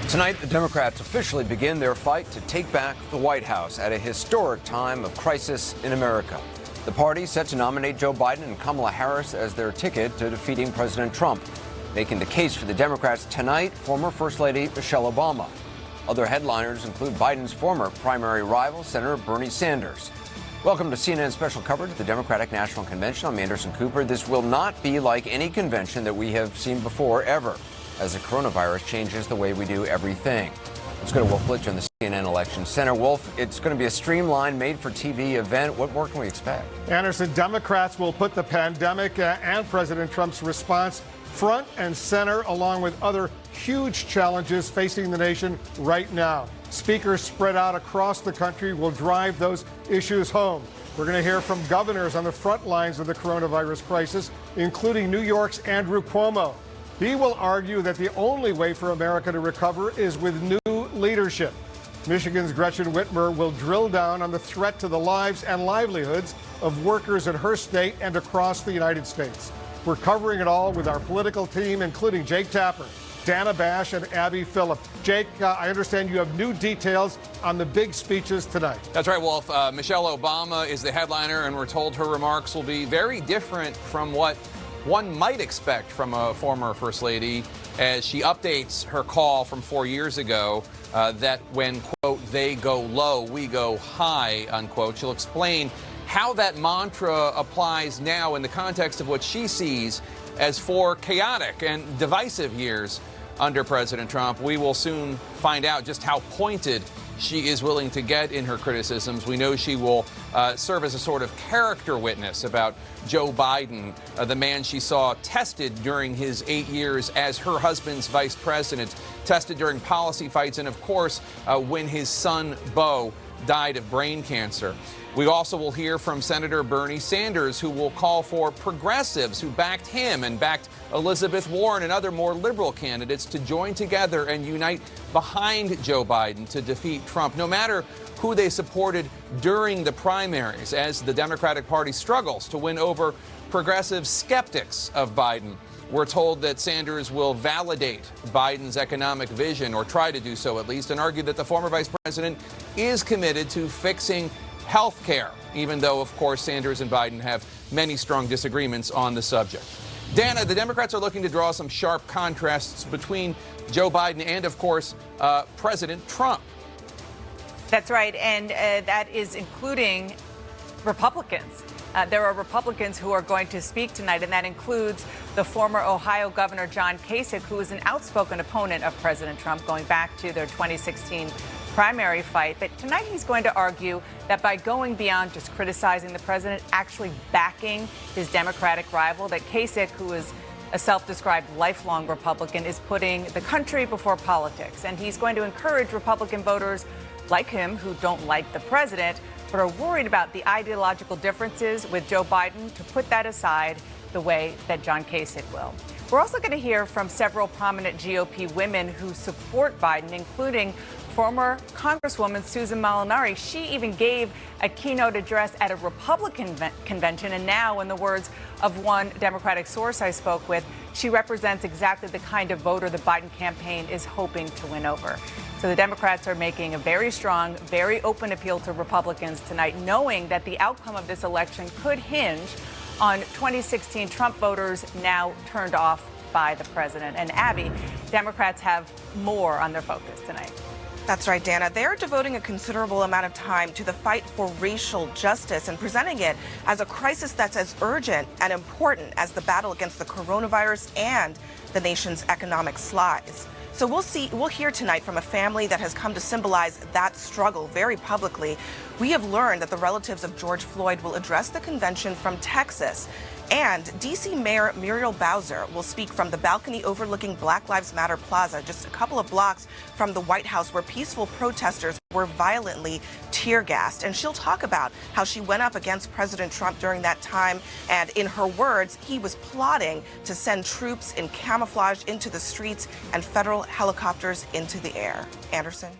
Tonight, the Democrats officially begin their fight to take back the White House at a historic time of crisis in America. The party set to nominate Joe Biden and Kamala Harris as their ticket to defeating President Trump. Making the case for the Democrats tonight, former First Lady Michelle Obama. Other headliners include Biden's former primary rival, Senator Bernie Sanders. Welcome to CNN special coverage of the Democratic National Convention. I'm Anderson Cooper. This will not be like any convention that we have seen before, ever, as the coronavirus changes the way we do everything. Let's go to Wolf Blitzer in the CNN Election Center. Wolf, it's going to be a streamlined, made-for-TV event. What more can we expect? Anderson, Democrats will put the pandemic and President Trump's response front and center, along with other huge challenges facing the nation right now. Speakers spread out across the country will drive those issues home. We're going to hear from governors on the front lines of the coronavirus crisis, including New York's Andrew Cuomo. He will argue that the only way for America to recover is with new leadership. Michigan's Gretchen Whitmer will drill down on the threat to the lives and livelihoods of workers in her state and across the United States. We're covering it all with our political team, including Jake Tapper, Dana Bash, and Abby Phillip. Jake, I understand you have new details on the big speeches tonight. That's right, Wolf. Michelle Obama is the headliner, and we're told her remarks will be very different from what one might expect from a former First Lady, as she updates her call from 4 years ago that when, quote, they go low, we go high, unquote. She'll explain how that mantra applies now in the context of what she sees as 4 chaotic and divisive years under President Trump. We will soon find out just how pointed she is willing to get in her criticisms. We know she will serve as a sort of character witness about Joe Biden, the man she saw tested during his 8 years as her husband's vice president, tested during policy fights, and of course, when his son, Beau, died of brain cancer. We also will hear from Senator Bernie Sanders, who will call for progressives who backed him and backed Elizabeth Warren and other more liberal candidates to join together and unite behind Joe Biden to defeat Trump, no matter who they supported during the primaries, as the Democratic Party struggles to win over progressive skeptics of Biden. We're told that Sanders will validate Biden's economic vision, or try to do so at least, and argue that the former vice president is committed to fixing health care, even though, of course, Sanders and Biden have many strong disagreements on the subject. Dana, the Democrats are looking to draw some sharp contrasts between Joe Biden and, of course, President Trump. That's right, and that is including Republicans. There are Republicans who are going to speak tonight, and that includes the former Ohio Governor John Kasich, who is an outspoken opponent of President Trump going back to their 2016 primary fight. But tonight he's going to argue that by going beyond just criticizing the president, actually backing his Democratic rival, that Kasich, who is a self-described lifelong Republican, is putting the country before politics. And he's going to encourage Republican voters like him who don't like the president but are worried about the ideological differences with Joe Biden to put that aside the way that John Kasich will. We're also going to hear from several prominent GOP women who support Biden, including former Congresswoman Susan Molinari. She even gave a keynote address at a Republican convention, and now, in the words of one Democratic source I spoke with, she represents exactly the kind of voter the Biden campaign is hoping to win over. So the Democrats are making a very strong, very open appeal to Republicans tonight, knowing that the outcome of this election could hinge on 2016 Trump voters now turned off by the president. And Abby, Democrats have more on their focus tonight. That's right, Dana. They're devoting a considerable amount of time to the fight for racial justice and presenting it as a crisis that's as urgent and important as the battle against the coronavirus and the nation's economic slides. So we'll hear tonight from a family that has come to symbolize that struggle very publicly. We have learned that the relatives of George Floyd will address the convention from Texas. And D.C. Mayor Muriel Bowser will speak from the balcony overlooking Black Lives Matter Plaza, just a couple of blocks from the White House, where peaceful protesters were violently tear-gassed. And she'll talk about how she went up against President Trump during that time. And in her words, he was plotting to send troops in camouflage into the streets and federal helicopters into the air. Anderson.